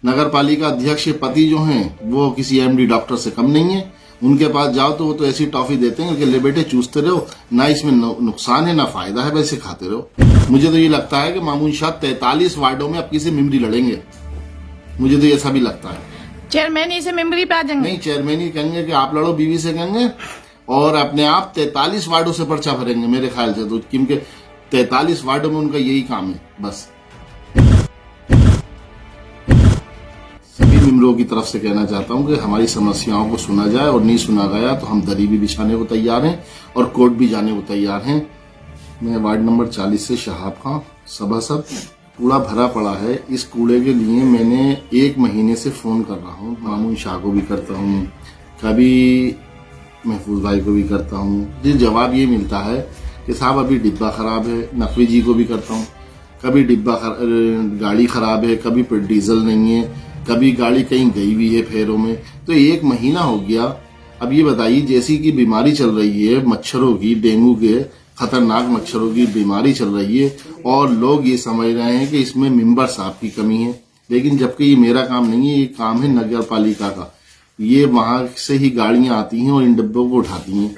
नगर पालिका अध्यक्ष के पति जो हैं वो किसी एमडी डॉक्टर से कम नहीं है। उनके पास जाओ तो वो तो ऐसी टॉफी देते हैं कि ले बेटे चूसते रहो, ना इसमें नुकसान है ना फायदा है, वैसे खाते रहो। मुझे तो ये लगता है कि मामून शाह 43 वार्डों में अब किसी मेमरी लड़ेंगे, मुझे तो ऐसा भी लगता है। चेयरमैन से मेमरी पे आ जाएंगे? नहीं, चेयरमैन ही कहेंगे कि आप लड़ो, बीवी से कहेंगे, और अपने आप 43 वार्डों से पर्चा भरेंगे मेरे ख्याल से तो, क्योंकि 43 वार्डों में उनका यही काम है बस। सभी मेंबरों की तरफ से कहना चाहता हूं कि हमारी समस्याओं को सुना जाए, और नहीं सुना गया तो हम दरी भी बिछाने को तैयार हैं और कोर्ट भी जाने को तैयार हैं। मैं वार्ड नंबर 40 से शहाब खां सभासद। कूड़ा भरा पड़ा है, इस कूड़े के लिए मैंने 1 महीने से फोन कर रहा हूँ। मामून शाह को भी करता हूँ, कभी महफूज भाई को भी करता हूँ। जिस जवाब ये मिलता है कि साहब अभी डिब्बा खराब है। नकवी जी को भी करता हूँ, कभी डिब्बा गाड़ी खराब है, कभी डीजल नहीं है, कभी गाड़ी कहीं गई हुई है फेरों में। तो 1 महीना हो गया। अब ये बताइए, जैसी की बीमारी चल रही है मच्छरों की, डेंगू के खतरनाक मच्छरों की बीमारी चल रही है, और लोग ये समझ रहे हैं कि इसमें मेंबर साहब की कमी है, लेकिन जबकि ये मेरा काम नहीं है, ये काम है नगर पालिका का। ये वहां से ही गाड़ियां आती हैं और इन डिब्बों को उठाती हैं।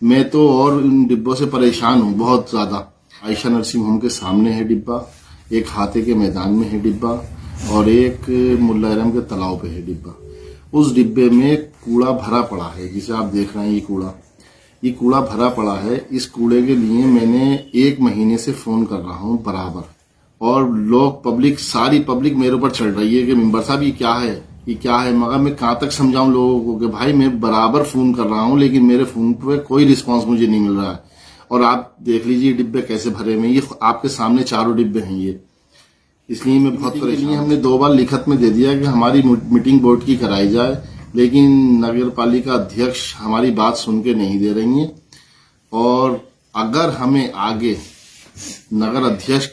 मैं तो और इन डिब्बों से परेशान हूँ बहुत ज्यादा। आयशा नर्सिंग होम के सामने है डिब्बा, एक हाथे के मैदान में है डिब्बा, और एक मुल्ला रहम के तालाब पे है डिब्बा। उस डिब्बे में कूड़ा भरा पड़ा है, जिसे आप देख रहे हैं ये कूड़ा भरा पड़ा है। इस कूड़े के लिए मैंने 1 महीने से फोन कर रहा हूँ बराबर, और लोग सारी पब्लिक मेरे ऊपर चढ़ रही है कि मेंबर साहब ये क्या है। मगर मैं कहाँ तक समझाऊं लोगों को कि भाई मैं बराबर फोन कर रहा हूँ, लेकिन मेरे फोन पे कोई रिस्पांस मुझे नहीं मिल रहा है। और आप देख लीजिए डिब्बे कैसे भरे हुए हैं, ये आपके सामने 4 डिब्बे हैं ये। इसलिए मैं बहुत परेशान। हमने 2 बार लिखत में दे दिया कि हमारी मीटिंग बोर्ड की कराई जाए, लेकिन नगर पालिका अध्यक्ष हमारी बात सुन के नहीं दे रही हैं। और अगर हमें आगे नगर अध्यक्ष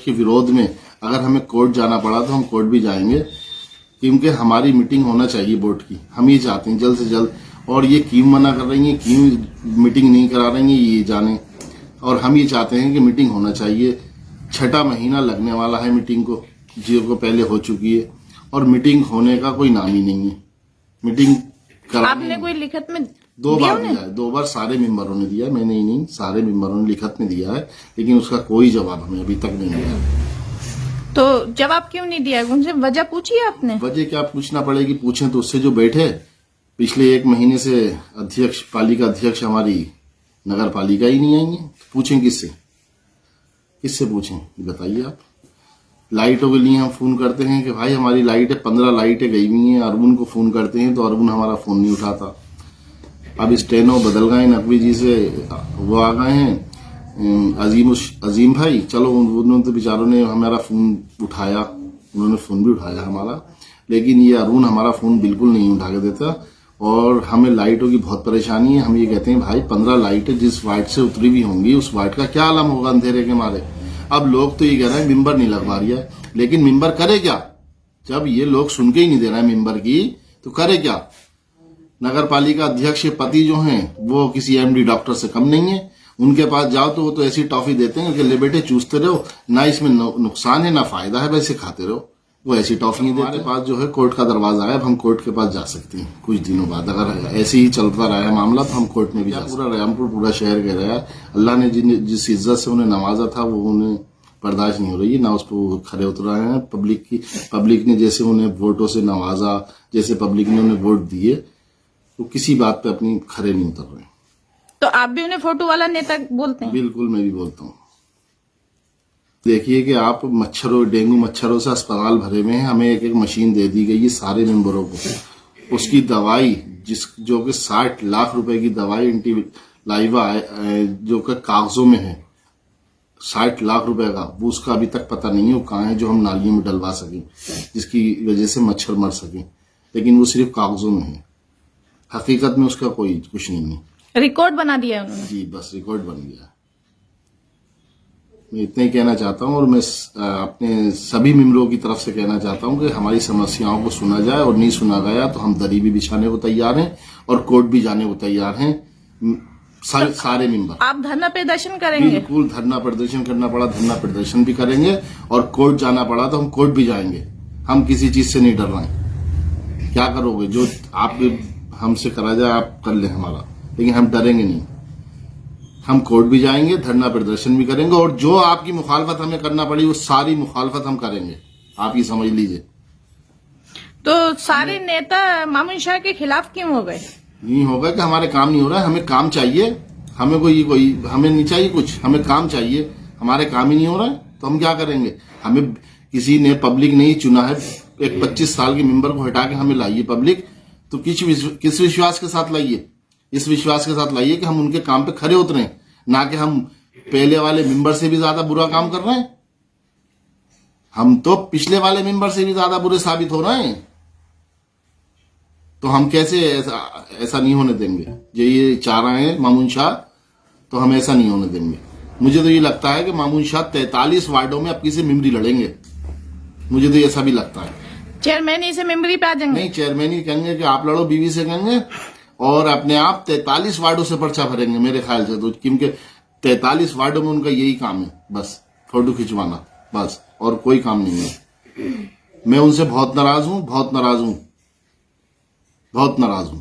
के विरोध में अगर हमें कोर्ट जाना पड़ा तो हम कोर्ट भी जाएंगे, क्योंकि हमारी मीटिंग होना चाहिए बोर्ड की। हम ये चाहते हैं जल्द से जल्द, और ये क्यों मना कर रही हैं, क्यों मीटिंग नहीं करा रही हैं ये जाने। और हम ये चाहते हैं कि मीटिंग होना चाहिए। 6ठा महीना लगने वाला है मीटिंग को, जो पहले हो चुकी है, और मीटिंग होने का कोई नाम ही नहीं है। मीटिंग आपने कोई लिखत में 2 बार दिया है, 2 बार सारे मेंबरों ने दिया है, मैंने ही नहीं, सारे मेंबरों ने लिखत में दिया है, लेकिन उसका कोई जवाब हमें अभी तक नहीं मिला। तो जवाब क्यों नहीं दिया? उनसे वजह पूछी आपने? वजह क्या पूछना पड़ेगी, पूछें तो उससे जो बैठे पिछले 1 महीने से पालिका अध्यक्ष हमारी नगर पालिका ही नहीं आई है। पूछें किससे पूछें बताइए आप। लाइटों के लिए हम फोन करते हैं कि भाई हमारी लाइटें 15 लाइटें गई हुई हैं, अरबुन को फोन करते हैं तो अरबुन हमारा फोन नहीं उठाता। अब स्टेनो बदल गए, नकवी जी से वो आ गए हैं अजीम भाई, चलो उन्होंने तो बेचारों ने हमारा फोन उठाया, उन्होंने फोन भी उठाया हमारा, लेकिन ये अरुण हमारा फोन बिल्कुल नहीं उठा के देता। और हमें लाइटों की बहुत परेशानी है। हम ये कहते हैं भाई 15 लाइटें जिस वार्ड से उतरी हुई होंगी उस वार्ड का क्या आलम होगा अंधेरे के मारे। अब लोग तो ये कह रहे हैं मेंबर नहीं लगवा रही है, लेकिन मेंबर करे क्या जब ये लोग सुन के ही नहीं दे रहे हैं मेंबर की, तो करे क्या। नगर पालिका अध्यक्ष के पति जो हैं वो किसी एमडी डॉक्टर से कम नहीं है। उनके पास जाओ तो वो तो ऐसी टॉफी देते हैं कि ले बेटे चूसते रहो, ना इसमें नुकसान है ना फायदा है, वैसे खाते रहो। वो ऐसी टॉफी देते हैं। हमारे पास जो है कोर्ट का दरवाजा है, अब हम कोर्ट के पास जा सकते हैं कुछ दिनों बाद। अगर ऐसे ही चलता रहा है मामला तो हम कोर्ट में भी जा सकते हैं। पूरा रामपुर पूरा शहर कह रहा है, अल्लाह ने जिस इज्जत से उन्हें नवाजा था वो उन्हें बर्दाश्त नहीं हो रही है, ना उस पर खड़े उतर रहे हैं। पब्लिक ने जैसे उन्हें वोटों से नवाजा, जैसे पब्लिक ने उन्हें वोट दिए, तो किसी बात पे अपनी खड़े नहीं उतर रहे। तो आप भी उन्हें फोटो वाला नेता बोलते हैं? बिल्कुल, मैं भी बोलता हूँ। देखिए कि आप डेंगू मच्छरों से अस्पताल भरे हुए हैं, हमें एक मशीन दे दी गई है सारे मेंबरों को। उसकी दवाई जो कि 60 लाख रुपए की दवाई एंटीलाइवा जो कि कागजों में है 60 लाख रुपए का, वो उसका अभी तक पता नहीं है वो कहाँ है, जो हम नालियों में डलवा सकें, जिसकी वजह से मच्छर मर सके, लेकिन वो सिर्फ कागजों में है। हकीकत में उसका कुछ नहीं है। रिकॉर्ड बना दिया है उन्होंने? जी, बस रिकॉर्ड बन गया। मैं इतना ही कहना चाहता हूँ, और मैं अपने सभी मेंबरों की तरफ से कहना चाहता हूँ कि हमारी समस्याओं को सुना जाए, और नहीं सुना गया तो हम दरी भी बिछाने को तैयार हैं और कोर्ट भी जाने को तैयार हैं। सारे मेंबर। आप धरना प्रदर्शन करेंगे? बिल्कुल, धरना प्रदर्शन करना पड़ा धरना प्रदर्शन भी करेंगे, और कोर्ट जाना पड़ा तो हम कोर्ट भी जाएंगे। हम किसी चीज से नहीं डर रहे हैं। क्या करोगे, जो आप हमसे करा जाए आप कर ले हमारा, लेकिन हम डरेंगे नहीं। हम कोर्ट भी जाएंगे, धरना प्रदर्शन भी करेंगे, और जो आपकी मुखालफत हमें करना पड़ी वो सारी मुखालफत हम करेंगे। आप ये समझ लीजिए। तो सारे नेता मामून शाह के खिलाफ क्यों हो गए? नहीं होगा कि हमारे काम नहीं हो रहा है, हमें काम चाहिए। हमें कोई हमें नहीं चाहिए कुछ, हमें काम चाहिए। हमारे काम ही नहीं हो रहा है तो हम क्या करेंगे? हमें किसी ने, पब्लिक ने ही चुना है। एक 25 साल के मेंबर को हटा के हमें लाइए पब्लिक, तो किस विश्वास के साथ लाइए? इस विश्वास के साथ लाइए कि हम उनके काम पे खरे उतरे, ना कि हम पहले वाले मेंबर से भी ज्यादा बुरा काम कर रहे हैं। हम तो पिछले वाले मेंबर से भी ज्यादा बुरे साबित हो रहे हैं। तो हम कैसे ऐसा नहीं होने देंगे? ये चाह रहे हैं मामून शाह, तो हम ऐसा नहीं होने देंगे। मुझे तो ये लगता है कि मामून शाह 43 वार्डों में अब किसी मेमरी लड़ेंगे। मुझे तो ऐसा भी लगता है। चेयरमैन से मेमोरी पे आ जाएंगे? नहीं, चेयरमैन ही कहेंगे कि आप लड़ो, बीवी से कहेंगे, और अपने आप 43 वार्डों से पर्चा भरेंगे मेरे ख्याल से। तो क्योंकि 43 वार्डों में उनका यही काम है, बस फोटो खिंचवाना, बस, और कोई काम नहीं है। मैं उनसे बहुत नाराज हूं, बहुत नाराज हूं, बहुत नाराज हूं।